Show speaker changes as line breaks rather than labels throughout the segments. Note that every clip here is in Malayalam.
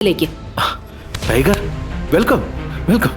Tiger, welcome welcome.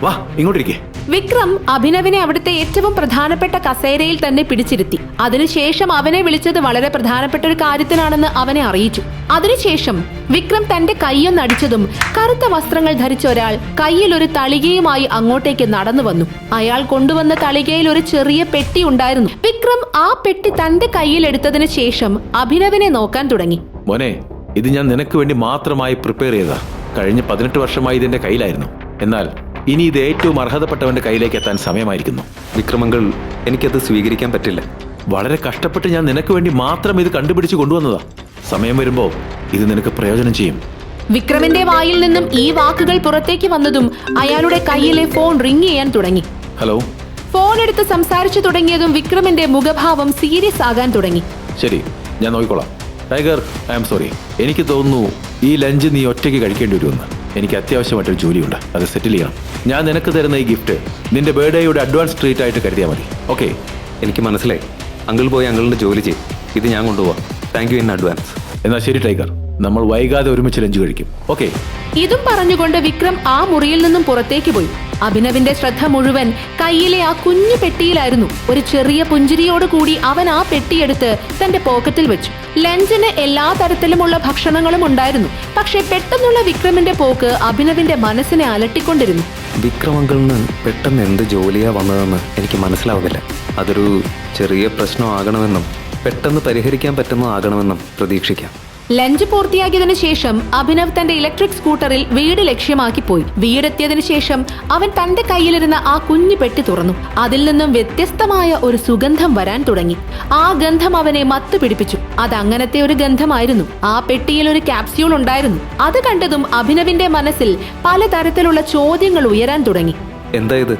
വാ ഇങ്ങോട്ടിരിക്കേ.
വിക്രം അഭിനവിനെ അവിടുത്തെ ഏറ്റവും പ്രധാനപ്പെട്ട കസേരയിൽ തന്നെ പിടിച്ചിരുത്തി. അതിനുശേഷം അവനെ വിളിച്ചത് വളരെ പ്രധാനപ്പെട്ട ഒരു കാര്യത്തിനാണെന്ന് അവനെ അറിയിച്ചു. അതിനുശേഷം വിക്രം തന്റെ കൈയൊന്നടിച്ചതും കറുത്ത വസ്ത്രങ്ങൾ ധരിച്ച ഒരാൾ കയ്യിൽ ഒരു തളികയുമായി അങ്ങോട്ടേക്ക് നടന്നു വന്നു. അയാൾ കൊണ്ടുവന്ന തളികയിൽ ഒരു ചെറിയ പെട്ടി ഉണ്ടായിരുന്നു. വിക്രം ആ പെട്ടി തന്റെ കയ്യിൽ എടുത്തതിന് ശേഷം അഭിനവിനെ നോക്കാൻ തുടങ്ങി.
മോനെ, ഇത് ഞാൻ നിനക്ക് വേണ്ടി മാത്രമായി പ്രിപ്പയർ ചെയ്തതാ. കഴിഞ്ഞ 18 വർഷമായി ഇതിന്റെ കയ്യിലായിരുന്നു. എന്നാൽ ഇനി ഇത് ഏറ്റവും അർഹതപ്പെട്ടവന്റെ കയ്യിലേക്ക് എത്താൻ സമയമായിരിക്കുന്നു.
വിക്രമങ്ങൾ, എനിക്കത് സ്വീകരിക്കാൻ പറ്റില്ല.
വളരെ കഷ്ടപ്പെട്ട് ഞാൻ നിനക്ക് വേണ്ടി മാത്രം ഇത് കണ്ടുപിടിച്ച് കൊണ്ടുവന്നതാ. സമയം വരുമ്പോ ഇത് നിനക്ക് പ്രയോജനം ചെയ്യും.
വിക്രമിന്റെ വായിൽ നിന്നും ഈ വാക്കുകൾ പുറത്തേക്ക് വന്നതും അയാളുടെ കയ്യിലെ ഫോൺ റിംഗ് ചെയ്യാൻ തുടങ്ങി.
ഹലോ.
ഫോൺ എടുത്ത് സംസാരിച്ചു തുടങ്ങിയതും വിക്രമിന്റെ മുഖഭാവം സീരിയസ് ആകാൻ തുടങ്ങി.
ശരി, ഞാൻ നോക്കിക്കോളാം. Tiger, I am sorry. എനിക്ക് തോന്നുന്നു ഈ ലഞ്ച് നീ ഒറ്റയ്ക്ക് കഴിക്കേണ്ടി വരുമെന്ന്. എനിക്ക് അത്യാവശ്യമായിട്ടൊരു ജോലിയുണ്ട്, അത് സെറ്റിൽ ചെയ്യണം. ഞാൻ നിനക്ക് തരുന്ന ഈ ഗിഫ്റ്റ് നിന്റെ ബർത്ത്ഡേയുടെ അഡ്വാൻസ് ട്രീറ്റ് ആയിട്ട് കരുതിയാൽ മതി. ഓക്കെ?
എനിക്ക് മനസ്സിലായി. അങ്കിൾ പോയി അങ്കിളിന്റെ ജോലി ചെയ്യും. ഇത് ഞാൻ കൊണ്ടുപോവാം. Thank you in advance.
എന്നാൽ ശരി ടൈഗർ, നമ്മൾ വൈകാതെ ഒരുമിച്ച് ലഞ്ച് കഴിക്കും. ഓക്കെ?
ഇതും പറഞ്ഞുകൊണ്ട് വിക്രം ആ മുറിയിൽ നിന്നും പുറത്തേക്ക് പോയി. അഭിനവിന്റെ ശ്രദ്ധ മുഴുവൻ കയ്യിലെ ആ കുഞ്ഞു പെട്ടിയിലായിരുന്നു. ഒരു ചെറിയ പുഞ്ചിരിയോട് കൂടി അവൻ ആ പെട്ടിയെടുത്ത് തന്റെ പോക്കറ്റിൽ വെച്ചു. ലഞ്ചിന് എല്ലാ തരത്തിലുമുള്ള ഭക്ഷണങ്ങളും ഉണ്ടായിരുന്നു. പക്ഷെ പെട്ടെന്നുള്ള വിക്രമിന്റെ പോക്ക് അഭിനവിന്റെ മനസ്സിനെ അലട്ടിക്കൊണ്ടിരുന്നു.
വിക്രം അങ്കിളിന് പെട്ടെന്ന് എന്ത് ജോലിയാ വന്നതെന്ന് എനിക്ക് മനസ്സിലാവുന്നില്ല. അതൊരു ചെറിയ പ്രശ്നമാകണമെന്നും പെട്ടെന്ന് പരിഹരിക്കാൻ പറ്റുന്നതാകണമെന്നും പ്രതീക്ഷിക്കാം.
ലഞ്ച് പൂർത്തിയാക്കിയതിനു ശേഷം അഭിനവ് തന്റെ ഇലക്ട്രിക് സ്കൂട്ടറിൽ വീട് ലക്ഷ്യമാക്കി പോയി. വീടെത്തിയതിനു ശേഷം അവൻ തന്റെ കയ്യിലിരുന്ന ആ കുഞ്ഞു പെട്ടി തുറന്നു. അതിൽ നിന്നും വ്യത്യസ്തമായ ഒരു സുഗന്ധം വരാൻ തുടങ്ങി. ആ ഗന്ധം അവനെ മത്തു പിടിപ്പിച്ചു. അത് അങ്ങനത്തെ ഒരു ഗന്ധമായിരുന്നു. ആ പെട്ടിയിൽ ഒരു ക്യാപ്സ്യൂൾ ഉണ്ടായിരുന്നു. അത് കണ്ടതും അഭിനവിന്റെ മനസ്സിൽ പലതരത്തിലുള്ള ചോദ്യങ്ങൾ ഉയരാൻ തുടങ്ങി.
എന്താ ഇത്?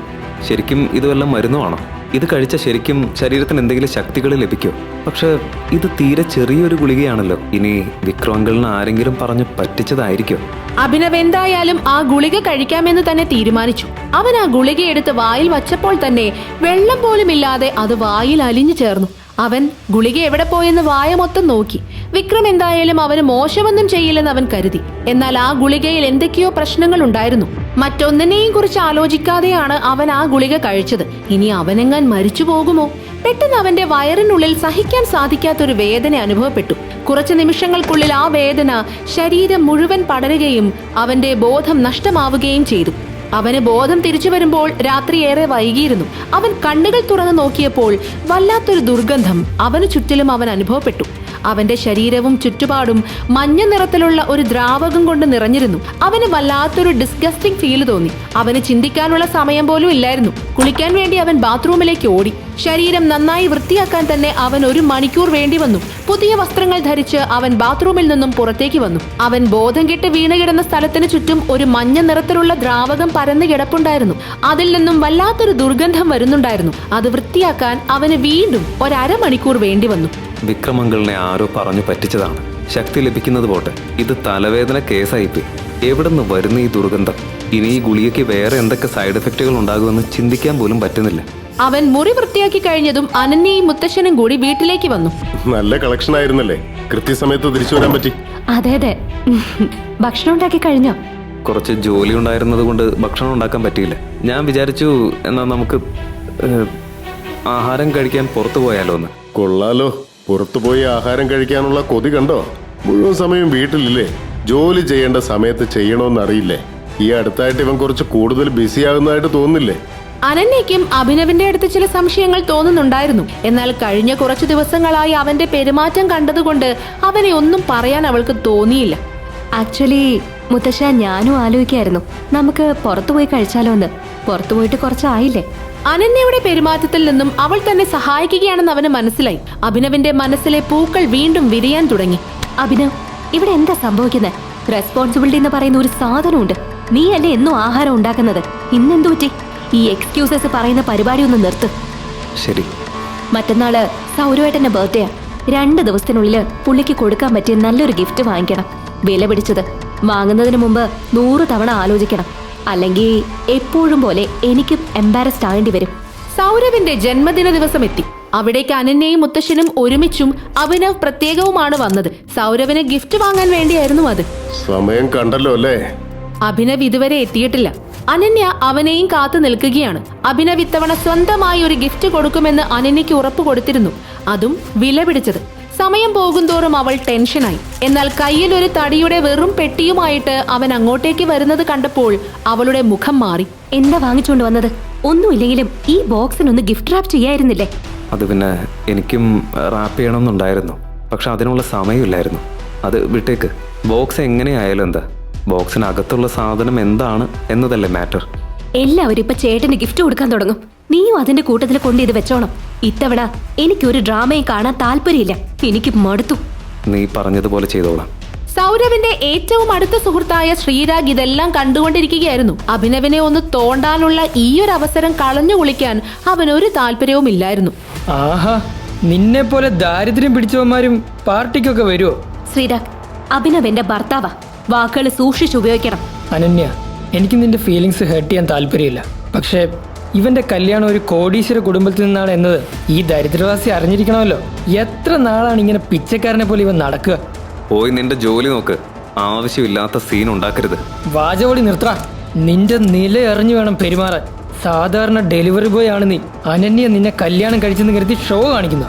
ശരിക്കും ഇത് വല്ല മരുന്നുമാണോ? ഇത് കഴിച്ച ശരിക്കും ശരീരത്തിന് എന്തെങ്കിലും ശക്തികൾ ലഭിക്കോ? പക്ഷെ ഇത് തീരെ ചെറിയൊരു ഗുളികയാണല്ലോ. ഇനി വിക്രം അങ്കിളിന് ആരെങ്കിലും പറഞ്ഞു പറ്റിച്ചതായിരിക്കോ?
അഭിനവ് എന്തായാലും ആ ഗുളിക കഴിക്കാമെന്ന് തന്നെ തീരുമാനിച്ചു. അവൻ ആ ഗുളിക എടുത്ത് വായിൽ വച്ചപ്പോൾ തന്നെ വെള്ളം പോലുമില്ലാതെ അത് വായിൽ അലിഞ്ഞു ചേർന്നു. അവൻ ഗുളിക എവിടെ പോയെന്ന് വായ മൊത്തം നോക്കി. വിക്രം എന്തായാലും അവന് മോശമൊന്നും ചെയ്യില്ലെന്ന് അവൻ കരുതി. എന്നാൽ ആ ഗുളികയിൽ എന്തൊക്കെയോ പ്രശ്നങ്ങൾ ഉണ്ടായിരുന്നു. മറ്റൊന്നിനെയും കുറിച്ച് ആലോചിക്കാതെയാണ് അവൻ ആ ഗുളിക കഴിച്ചത്. ഇനി അവനെങ്ങാൻ മരിച്ചു പോകുമോ? പെട്ടെന്ന് അവന്റെ വയറിനുള്ളിൽ സഹിക്കാൻ സാധിക്കാത്തൊരു വേദന അനുഭവപ്പെട്ടു. കുറച്ചു നിമിഷങ്ങൾക്കുള്ളിൽ ആ വേദന ശരീരം മുഴുവൻ പടരുകയും അവന്റെ ബോധം നഷ്ടമാവുകയും ചെയ്തു. അവന് ബോധം തിരിച്ചു വരുമ്പോൾ രാത്രി ഏറെ വൈകിയിരുന്നു. അവൻ കണ്ണുകൾ തുറന്നു നോക്കിയപ്പോൾ വല്ലാത്തൊരു ദുർഗന്ധം അവന് ചുറ്റിലും അവൻ അനുഭവപ്പെട്ടു. അവന്റെ ശരീരവും ചുറ്റുപാടും മഞ്ഞ നിറത്തിലുള്ള ഒരു ദ്രാവകം കൊണ്ട് നിറഞ്ഞിരുന്നു. അവന് വല്ലാത്തൊരു ഡിസ്ഗസ്റ്റിംഗ് ഫീൽ തോന്നി. അവന് ചിന്തിക്കാനുള്ള സമയം പോലും ഇല്ലായിരുന്നു. കുളിക്കാൻ വേണ്ടി അവൻ ബാത്റൂമിലേക്ക് ഓടി. ശരീരം നന്നായി വൃത്തിയാക്കാൻ തന്നെ അവൻ 1 മണിക്കൂർ വേണ്ടി വന്നു. പുതിയ വസ്ത്രങ്ങൾ ധരിച്ച് അവൻ ബാത്റൂമിൽ നിന്നും പുറത്തേക്ക് വന്നു. അവൻ ബോധം കെട്ട് വീണുകിടന്ന സ്ഥലത്തിന് ചുറ്റും ഒരു മഞ്ഞ നിറത്തിലുള്ള ദ്രാവകം പരന്നു കിടപ്പുണ്ടായിരുന്നു. അതിൽ നിന്നും വല്ലാത്തൊരു ദുർഗന്ധം വരുന്നുണ്ടായിരുന്നു. അത് വൃത്തിയാക്കാൻ അവന് വീണ്ടും 1/2 മണിക്കൂർ വേണ്ടി വന്നു.
വിക്രം അങ്കിളിനെ ആരോ പറഞ്ഞു പറ്റിച്ചതാണ്. ശക്തി ലഭിക്കുന്നത് പോട്ടെ, ഇത് തലവേദന കേസായിപ്പോയി. എവിടെ നിന്ന് വരുന്ന ഈ ദുർഗന്ധം? ഇനി ഈ ഗുളികയ്ക്ക് വേറെ എന്തൊക്കെ സൈഡ് എഫക്റ്റുകൾ ഉണ്ടാകുമെന്ന് ചിന്തിക്കാൻ പോലും പറ്റുന്നില്ല.
അവൻ മുറി വൃത്തിയാക്കി കഴിഞ്ഞതും അനന്യയും മുത്തശ്ശനും കൂടി വീട്ടിലേക്ക് വന്നു.
നല്ല കളക്ഷൻ ആയിരുന്നല്ലേ? കൃത്യസമയത്ത് തിരിച്ചു വരാൻ പറ്റി.
അതെ അതെ. ഭക്ഷണം ഉണ്ടാക്കി കഴിഞ്ഞോ?
കുറച്ച് ജോലി ഉണ്ടായിരുന്നത് കൊണ്ട് ഭക്ഷണം ഉണ്ടാക്കാൻ പറ്റിയില്ല. ഞാൻ വിചാരിച്ചു എന്നാ നമുക്ക് ആഹാരം കഴിക്കാൻ പുറത്തു പോയാലോ എന്ന്.
കൊള്ളാലോ, പുറത്തുപോയി ആഹാരം കഴിക്കാനുള്ള കൊതി കണ്ടോ? മുഴുവൻ സമയം വീട്ടിലില്ലേ? ജോലി ചെയ്യേണ്ട സമയത്ത് ചെയ്യണമെന്നറിയില്ലേ? ഈ അടുത്തായിട്ട് ഇവൻ കുറച്ച് കൂടുതൽ ബിസി ആകുന്നതായിട്ട് തോന്നുന്നില്ലേ?
അനന്യയ്ക്കും അഭിനവിന്റെ അടുത്ത് ചില സംശയങ്ങൾ തോന്നുന്നുണ്ടായിരുന്നു. എന്നാൽ കഴിഞ്ഞ കുറച്ചു ദിവസങ്ങളായി അവന്റെ പെരുമാറ്റം കണ്ടതുകൊണ്ട് അവനെ ഒന്നും പറയാൻ അവൾക്ക് തോന്നിയില്ല.
ആക്ച്വലി മുത്തശ്ശ, ഞാനും ആലോചിക്കായിരുന്നു നമുക്ക് പുറത്തുപോയി കഴിച്ചാലോ എന്ന്. പുറത്തുപോയിട്ട് കുറച്ചായില്ലേ.
അനന്യയുടെ പെരുമാറ്റത്തിൽ നിന്നും അവൾ തന്നെ സഹായിക്കുകയാണെന്ന് അവന് മനസ്സിലായി. അഭിനവിന്റെ മനസ്സിലെ പൂക്കൾ വീണ്ടും വിരിയാൻ തുടങ്ങി.
അഭിനവ്, ഇവിടെ എന്താ സംഭവിക്കുന്നത്? റെസ്പോൺസിബിലിറ്റി എന്ന് പറയുന്ന ഒരു സാധനമുണ്ട്. നീ അല്ലേ എന്നും ആഹാരം ഉണ്ടാക്കുന്നത്. ഇന്നെന്തു പറ്റി? ഈ എക്സ്ക്യൂസസ് പറയുന്ന പരിപാടി ഒന്ന് നിർത്ത്.
ശരി.
മറ്റന്നാള് സൗരവേട്ടന്റെ ബർത്ത്ഡേ. 2 ദിവസത്തിനുള്ളിൽ പുള്ളിക്ക് കൊടുക്കാൻ പറ്റിയ നല്ലൊരു ഗിഫ്റ്റ് വാങ്ങിക്കണം. വില പിടിച്ചത്. വാങ്ങുന്നതിന് മുമ്പ് 100 തവണ ആലോചിക്കണം. അല്ലെങ്കിൽ എപ്പോഴും പോലെ എനിക്കും എംബാരസ്ഡ് ആകേണ്ടി വരും.
സൗരവിന്റെ ജന്മദിന ദിവസം എത്തി. അവിടേക്ക് അനന്യയും മുത്തശ്ശനും ഒരുമിച്ചും അഭിനവ് പ്രത്യേകവുമാണ് വന്നത്. സൗരവിന് ഗിഫ്റ്റ് വാങ്ങാൻ വേണ്ടിയായിരുന്നു അത്.
സമയം കണ്ടല്ലോ അല്ലേ?
അഭിനവ് ഇതുവരെ എത്തിയിട്ടില്ല. അനന്യ അവനെയും കാത്തു നിൽക്കുകയാണ്. അഭിനവ് ഇത്തവണ സ്വന്തമായി ഒരു ഗിഫ്റ്റ് കൊടുക്കുമെന്ന് അനന്യയ്ക്ക് ഉറപ്പ് കൊടുത്തിരുന്നു, അതും വില പിടിച്ചത്. സമയം പോകുന്തോറും അവൾ ടെൻഷനായി. എന്നാൽ കയ്യിൽ ഒരു തടിയുടെ വെറും പെട്ടിയുമായിട്ട് അവൻ അങ്ങോട്ടേക്ക് വരുന്നത് കണ്ടപ്പോൾ അവളുടെ മുഖം മാറി.
എന്താ വാങ്ങിച്ചുകൊണ്ട് വന്നത്? ഒന്നുമില്ലെങ്കിലും ഈ ബോക്സിനൊന്ന് ഗിഫ്റ്റ് റാപ്പ് ചെയ്യായിരുന്നില്ലേ?
അത് പിന്നെ എനിക്കും റാപ്പ് ചെയ്യണമെന്നുണ്ടായിരുന്നു, പക്ഷെ അതിനുള്ള സമയമില്ലായിരുന്നു. അത് വിട്ടേക്ക്. ബോക്സ് എങ്ങനെയായാലും എന്താ, ബോക്സിനകത്തുള്ള സാധനം എന്താണ് എന്നതല്ലേ മാറ്റർ.
എല്ലാവരും ഇപ്പൊ ചേട്ടന് ഗിഫ്റ്റ് കൊടുക്കാൻ തുടങ്ങും. നീയും അതിന്റെ കൂട്ടത്തിൽ കൊണ്ട് ഇത് വെച്ചോണം. ഇത്തവണ എനിക്കൊരു ഡ്രാമയും കാണാൻ താല്പര്യമില്ല. എനിക്ക് മടുത്തു.
നീ പറഞ്ഞതുപോലെ ചെയ്തോളാം.
സൗരവിന്റെ ഏറ്റവും അടുത്ത സുഹൃത്തായ ശ്രീരാഗ് ഇതെല്ലാം കണ്ടുകൊണ്ടിരിക്കുകയായിരുന്നു. അഭിനവിനെ ഒന്ന് തോണ്ടാനുള്ള ഈയൊരു അവസരം കളഞ്ഞു കുളിക്കാൻ അവനൊരു താല്പര്യവുമില്ലായിരുന്നു.
ആഹാ, നിന്നെ പോലെ ദാരിദ്ര്യം പിടിച്ചവന്മാരും പാർട്ടിക്കൊക്കെ വരുമോ?
ശ്രീരാഗ്, അഭിനവ് എന്റെ ഭർത്താവാ. വാക്കുകൾ സൂക്ഷിച്ചുപയോഗിക്കണം.
അനന്യ, എനിക്ക് നിന്റെ ഫീലിങ്സ് ഹേർട്ട് ചെയ്യാൻ താല്പര്യമില്ല. പക്ഷേ ഇവന്റെ കല്യാണം ഒരു കോടീശ്വര കുടുംബത്തിൽ നിന്നാണ് എന്നത് ഈ ദരിദ്രവാസി അറിഞ്ഞിരിക്കണമല്ലോ. എത്ര നാളാണ് ഇങ്ങനെ പിച്ചക്കാരനെ പോലെ ഇവൻ നടക്കുക?
പോയി നിന്റെ ജോലി നോക്ക്. ആവശ്യമില്ലാത്ത സീൻ ഉണ്ടാക്കരുത്.
വാചകോടി നിർത്തറ. നിന്റെ നില എറിഞ്ഞു വേണം പെരുമാറാൻ. സാധാരണ ഡെലിവറി ബോയ് ആണ് നീ. അനന്യ നിന്നെ കല്യാണം കഴിച്ചെന്ന് കരുതി ഷോ കാണിക്കുന്നു.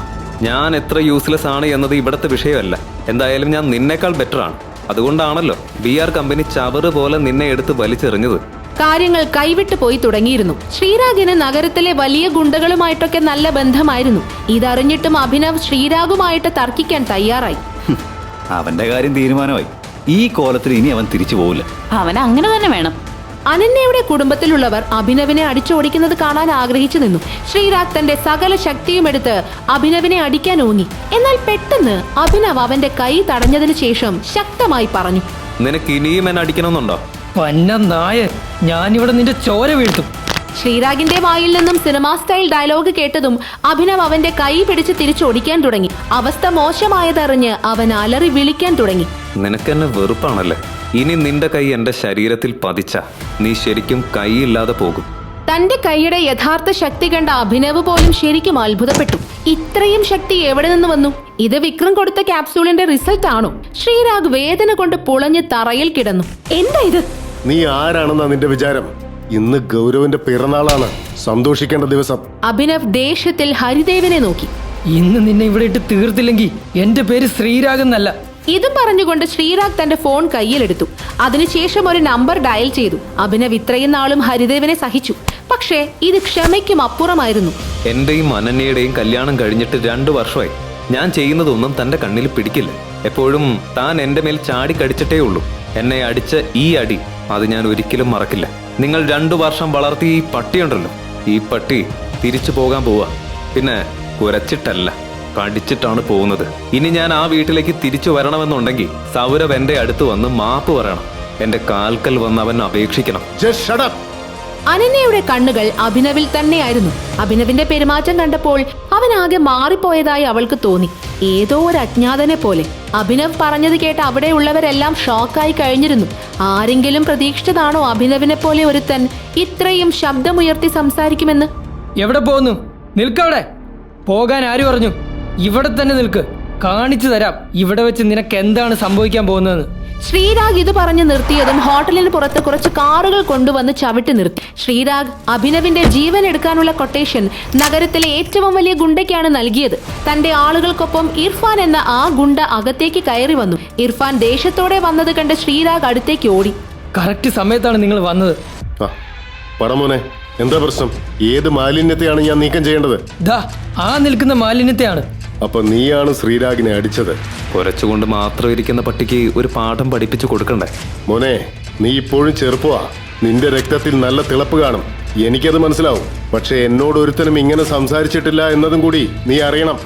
ഞാൻ എത്ര യൂസ്ലെസ് ആണ് എന്നത് ഇവിടുത്തെ വിഷയമല്ല. എന്തായാലും ഞാൻ നിന്നേക്കാൾ ബെറ്റർ ആണ്. അതുകൊണ്ടാണല്ലോ BR കമ്പനി ചവറ് പോലെ നിന്നെ എടുത്ത് വലിച്ചെറിഞ്ഞത്.
കാര്യങ്ങൾ കൈവിട്ടു പോയി തുടങ്ങിയിരുന്നു. ശ്രീരാഗിന് നഗരത്തിലെ വലിയ ഗുണ്ടകളുമായിട്ടൊക്കെ നല്ല ബന്ധമായിരുന്നു. ഇതറിഞ്ഞിട്ടും അഭിനവ് ശ്രീരാഗുമായിട്ട് തർക്കിക്കാൻ തയ്യാറായി.
അവന്റെ കാര്യം തീരുമാനമായി. ഈ കോലത്തിൽ ഇനി അവൻ തിരിച്ചു പോവില്ല.
അവൻ അങ്ങനെ തന്നെ വേണം.
അനന്യയുടെ കുടുംബത്തിലുള്ളവർ അഭിനവിനെ അടിച്ചോടിക്കുന്നത് കാണാൻ ആഗ്രഹിച്ചു നിന്നു. ശ്രീരാഗ് തന്റെ സകല ശക്തിയും എടുത്ത് അഭിനവിനെ അടിക്കാൻ ഓങ്ങി. എന്നാൽ പെട്ടെന്ന് അഭിനവ് അവന്റെ കൈ തടഞ്ഞതിനു ശേഷം ശക്തമായി പറഞ്ഞു,
നിനക്ക് ഇനിയും എന്നെ അടിക്കണമെന്നുണ്ടോ?
പന്ന നായ, ഞാനിവിടെ നിന്റെ ചോര വീഴ്ത്തും.
ശ്രീരാഗിന്റെ വായിൽ നിന്നും സിനിമാ സ്റ്റൈൽ ഡയലോഗ് കേട്ടതും അഭിനവ് അവന്റെ കൈ പിടിച്ച് തിരിച്ചോടിക്കാൻ തുടങ്ങി. അവസ്ഥ മോശമായതറിഞ്ഞ് അവൻ അലറി വിളിക്കാൻ തുടങ്ങി.
നിനക്കെന്നെ വെറുപ്പാണല്ലേ? ഇനി നിന്റെ കൈ എന്റെ ശരീരത്തിൽ പതിച്ച നീ ശരിക്കും കൈയില്ലാതെ പോകും.
തന്റെ കൈയുടെ യഥാർത്ഥ ശക്തി കണ്ട അഭിനവ് പോലും ശരിക്കും അത്ഭുതപ്പെട്ടു. ഇത്രയും ശക്തി എവിടെ നിന്ന് വന്നു? ഇത് വിക്രം കൊടുത്ത ക്യാപ്സൂളിന്റെ റിസൾട്ട് ആണോ? ശ്രീരാഗ് വേദന കൊണ്ട് പുളഞ്ഞ് തറയിൽ കിടന്നു.
എന്താ ഇത്?
നീ ആരാണെന്നാ നിന്റെ വിചാരം? ഇന്ന് ഗൗരവന്റെ പിറന്നാളാണ്, സന്തോഷിക്കേണ്ട ദിവസം.
അഭിനവ് ദേഷ്യത്തിൽ ഹരിദേവിനെ നോക്കി.
ഇന്ന് നിന്നെ ഇവിടെ ഇട്ട് തീർത്തില്ലെങ്കിൽ എന്റെ പേര് ശ്രീരാഗ് എന്നല്ല.
ഇതും പറഞ്ഞുകൊണ്ട് ശ്രീരാഗ് തന്റെ ഫോൺ കയ്യിലെടുത്തു. അതിനുശേഷം ഒരു നമ്പർ ഡയൽ ചെയ്തു. അഭിനവ് ഇത്രയും നാളും ഹരിദേവിനെ സഹിച്ചു. പക്ഷേ ഇത് ക്ഷമയ്ക്കും അപ്പുറമായിരുന്നു.
എന്റെയും അനന്യയുടെയും കല്യാണം കഴിഞ്ഞിട്ട് 2 വർഷമായി. ഞാൻ ചെയ്യുന്നതൊന്നും തന്റെ കണ്ണിൽ പിടിക്കില്ല. എപ്പോഴും താൻ എന്റെ മേൽ ചാടിക്കടിച്ചിട്ടേ ഉള്ളൂ. എന്നെ അടിച്ച ഈ അടി അത് ഞാൻ ഒരിക്കലും മറക്കില്ല. നിങ്ങൾ 2 വർഷം വളർത്തിയ ഈ പട്ടിയുണ്ടല്ലോ, ഈ പട്ടി തിരിച്ചു പോകാൻ പോവാ. പിന്നെ കുരച്ചിട്ടല്ല, കടിച്ചിട്ടാണ് പോകുന്നത്. ഇനി ഞാൻ ആ വീട്ടിലേക്ക് തിരിച്ചു വരണമെന്നുണ്ടെങ്കിൽ സൗരവ് എന്റെ അടുത്ത് വന്ന് മാപ്പ് പറയണം. എന്റെ കാൽക്കൽ വന്ന് അവൻ അപേക്ഷിക്കണം.
Just shut up.
അനന്യയുടെ കണ്ണുകൾ അഭിനവിൽ തന്നെയായിരുന്നു. അഭിനവിന്റെ പെരുമാറ്റം കണ്ടപ്പോൾ അവനാകെ മാറിപ്പോയതായി അവൾക്ക് തോന്നി, ഏതോ ഒരു അജ്ഞാതനെ പോലെ. അഭിനവ് പറഞ്ഞത് കേട്ട് അവിടെയുള്ളവരെല്ലാം ഷോക്കായി കഴിഞ്ഞിരുന്നു. ആരെങ്കിലും പ്രതീക്ഷിച്ചതാണോ അഭിനവിനെ പോലെ ഒരുത്തൻ ഇത്രയും ശബ്ദമുയർത്തി സംസാരിക്കുമെന്ന്?
എവിടെ പോകുന്നു? നിൽക്കവിടെ. പോകാൻ ആര് പറഞ്ഞു? ഇവിടെ തന്നെ നിൽക്ക്. കാണിച്ചു തരാം ഇവിടെ വെച്ച് നിനക്ക് എന്താണ് സംഭവിക്കാൻ പോകുന്നതെന്ന്.
ശ്രീരാഗ് ഇത് പറഞ്ഞു നിർത്തിയതും ഹോട്ടലിന് പുറത്ത് കുറച്ച് കാറുകൾ കൊണ്ടുവന്ന് ചവിട്ടി നിർത്തി. ശ്രീരാഗ് അഭിനവിന്റെ ജീവൻ എടുക്കാനുള്ള കൊട്ടേഷൻ നഗരത്തിലെ ഏറ്റവും വലിയ ഗുണ്ടയ്ക്കാണ് നൽകിയത്. തന്റെ ആളുകൾക്കൊപ്പം ഇർഫാൻ എന്ന ആ ഗുണ്ട അകത്തേക്ക് കയറി വന്നു. ഇർഫാൻ ദേഷ്യത്തോടെ വന്നത് കണ്ട് ശ്രീരാഗ് അടുത്തേക്ക് ഓടി.
കറക്റ്റ് സമയത്താണ് നിങ്ങൾ വന്നത്.
പറമോനെ, എന്താ പ്രശ്നം? ഏത് മാലിന്യത്തെയാണ് ഞാൻ നീക്കം ചെയ്യേണ്ടത്?
ദാ ആ നിൽക്കുന്ന മാലിന്യത്തെയാണ്.
അപ്പൊ നീയാണ് ശ്രീരാഗിനെ അടിച്ചത്?
കുരച്ചുകൊണ്ട് മാത്രം ഇരിക്കുന്ന പട്ടിക്ക് ഒരു പാഠം പഠിപ്പിച്ചു കൊടുക്കണ്ടേ?
മോനെ, നീ ഇപ്പോഴും ചെറുപ്പമാ. നിന്റെ രക്തത്തിൽ നല്ല തിളപ്പ് കാണും, എനിക്കത് മനസ്സിലാവും. പക്ഷെ എന്നോട് ഒരുത്തനും ഇങ്ങനെ സംസാരിച്ചിട്ടില്ല എന്നതും കൂടി നീ അറിയണം.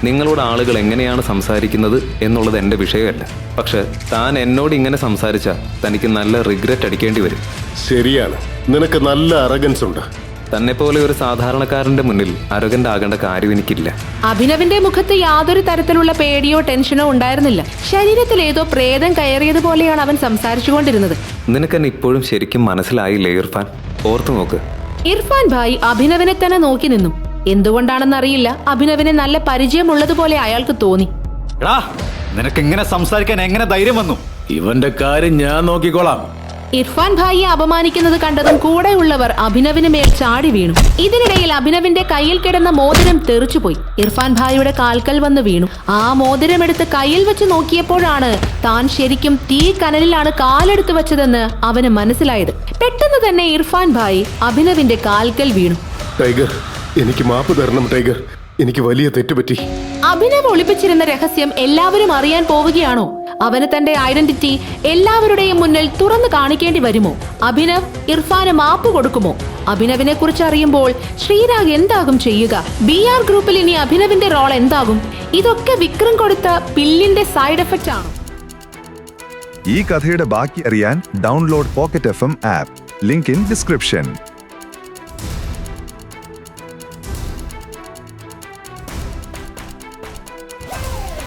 നിങ്ങളോട് ആളുകൾ എങ്ങനെയാണ് സംസാരിക്കുന്നത് എന്നുള്ളത് എൻ്റെ വിഷയമല്ല. പക്ഷെ താൻ എന്നോട് ഇങ്ങനെ സംസാരിച്ചാൽ തനിക്ക് നല്ല റിഗ്രറ്റ് അടിക്കേണ്ടി വരും.
ശരിയാണ്, നിനക്ക് നല്ല അറഗൻസ് ഉണ്ട്.
തന്നെ പോലെ ഒരു സാധാരണക്കാരന്റെ മുന്നിൽ അരഗന്റ് ആകേണ്ട കാര്യം എനിക്കില്ല.
അഭിനവിന്റെ മുഖത്ത് യാതൊരു തരത്തിലുള്ള പേടിയോ ടെൻഷനോ ഉണ്ടായിരുന്നില്ല. ശരീരത്തിൽ ഏതോ പ്രേതം കയറിയതുപോലെയാണ് അവൻ സംസാരിച്ചുകൊണ്ടിരുന്നത്.
നിനക്കെന്നെ ഇപ്പോഴും ശരിക്കും മനസ്സിലായില്ലേ ഇർഫാൻ? ഓർത്തു നോക്ക്.
ഇർഫാൻ ഭായ് അഭിനവിനെ തന്നെ നോക്കി നിന്നു. എന്തുകൊണ്ടാണെന്നറിയില്ല, അഭിനവിനെ നല്ല പരിചയമുള്ളതുപോലെ അയാൾക്ക് തോന്നി.
എടാ, നിനക്ക് ഇങ്ങനെ സംസാരിക്കാൻ എങ്ങനെ ധൈര്യം വന്നു?
ഇവന്റെ കാര്യം ഞാൻ നോക്കിക്കോളാം.
ഇർഫാൻ ഭായിയെ അപമാനിക്കുന്നത് കണ്ടതും കൂടെയുള്ളവർ അഭിനവിന് മേൽ ചാടി വീണു. ഇതിനിടയിൽ അഭിനവിന്റെ കയ്യിൽ കിടന്ന മോതിരം തെറിച്ചുപോയി. ഇർഫാൻ ഭായിയുടെ കാൽക്കൽ വന്ന് വീണു. ആ മോതിരം എടുത്ത് കയ്യിൽ വെച്ച് നോക്കിയപ്പോഴാണ് താൻ ശരിക്കും തീ കനലിലാണ് കാലെടുത്ത് വെച്ചതെന്ന് അവന് മനസ്സിലായത്. പെട്ടെന്ന് തന്നെ ഇർഫാൻ ഭായി അഭിനവിന്റെ കാൽക്കൽ വീണു.
ടൈഗർ, എനിക്ക് മാപ്പ് തരണം ടൈഗർ. എനിക്ക് വലിയ തെറ്റുപറ്റി.
അഭിനവ് ഒളിപ്പിച്ചിരുന്ന രഹസ്യം എല്ലാവരും അറിയാൻ പോവുകയാണോ? അവന് തന്റെ ഐഡന്റിറ്റി എല്ലാവരുടെയും മുന്നിൽ തുറന്നു കാണിക്കേണ്ടി വരുമോ? അഭിനവ് ഇർഫാന് മാപ്പ് കൊടുക്കുമോ? അഭിനവിനെ കുറിച്ച് അറിയുമ്പോൾ ശ്രീരാഗ് എന്താകും ചെയ്യുക? BR ഗ്രൂപ്പിൽ ഇനി അഭിനവിന്റെ റോൾ എന്താകും? ഇതൊക്കെ വിക്രം കൊടുത്ത പില്ലിന്റെ സൈഡ് എഫക്റ്റ് ആണോ?
ഈ കഥയുടെ ബാക്കി അറിയാൻ download pocket FM app. Link in description.